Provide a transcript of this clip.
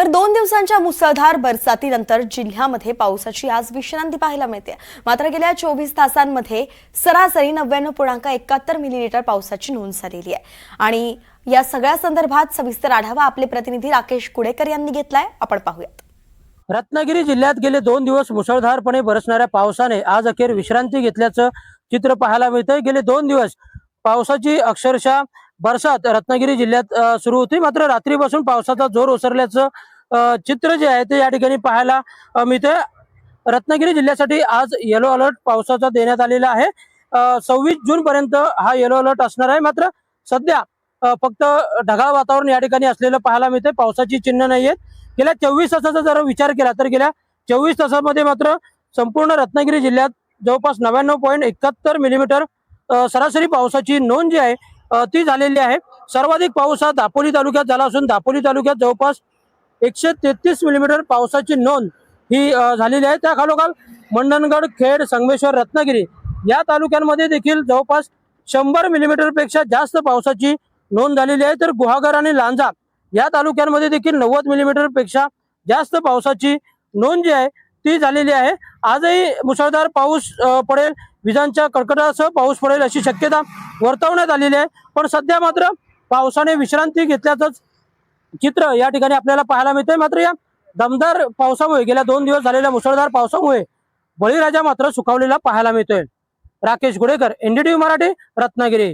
तर 2 दिवसांच्या मुसळधार बरसातीनंतर जिल्ह्यामध्ये पावसाची आज विश्रांती पाहायला मिळते। मात्र गेल्या 24 तासांमध्ये सरासरी 99.71 मिलीमीटर पावसाची नोंद झालेली आहे। आणि या सगळ्या संदर्भात सविस्तर आढावा आपले प्रतिनिधी राकेश कुडेकर यांनी घेतलाय, आपण पाहूयात। रत्नागिरी जिल्ह्यात गेले 2 दिवस मुसळधारपणे बरसणाऱ्या पावसाने आज अखेर विश्रांती घेतल्याचं चित्र पाहायला मिळतंय। गेले 2 दिवस पावसाची अक्षरशः बरसात रत्नागिरी जिल्ह्यात सुरू होती, मात्र रात्रीपासून पावसाचा जोर ओसरल्याचं चित्र जे आहे ते या ठिकाणी पाहायला मिळते। रत्नागिरी जिल्ह्यासाठी आज येलो अलर्ट पावसाचा देण्यात आलेला आहे। 26 जून पर्यंत हा येलो अलर्ट असणार आहे। मात्र सध्या फक्त ढगाळ वातावरण या ठिकाणी असलेलं पाहायला मिळते, पावसाची चिन्ह नाहीयेत। गेल्या 24 तासाचा जर विचार केला तर गेल्या 24 तासामध्ये मात्र संपूर्ण रत्नागिरी जिल्ह्यात जवळपास 99.71 मिलीमीटर सरासरी पावसाची नोंद जी आहे ती झालेली आहे। सर्वाधिक पाऊस हा दापोली तालुक्यात झाला असून दापोली तालुक्यात जवळपास 133 मिलीमीटर पावसाची नोंद ही झालेली आहे। त्या खालोखाल मंडणगड, खेड, संगमेश्वर, रत्नागिरी या तालुक्यांमध्ये देखील जवळपास 100 मिलीमीटर पेक्षा जास्त पावसाची नोंद झालेली आहे। तर गुहागर आणि लांजा या तालुक्यांमध्ये देखील 90 मिलीमीटर पेक्षा जास्त पावसाची नोंद जी आहे ती झालेली आहे। आजही मुसळधार पाऊस पडेल, विजांच्या कडकडाटासह पाऊस पडेल अशी शक्यता वर्तवण्यात आलेली आहे। पण सध्या मात्र पावसाने विश्रांती घेतल्याचंच चित्र या ठिकाणी आपल्याला पाहायला मिळतंय। मात्र या दमदार पावसामुळे गेल्या 2 दिवस झालेल्या मुसळधार पावसामुळे बळीराजा मात्र सुखावलेला पाहायला मिळतोय। राकेश गुडेकर, NDTV मराठी, रत्नागिरी।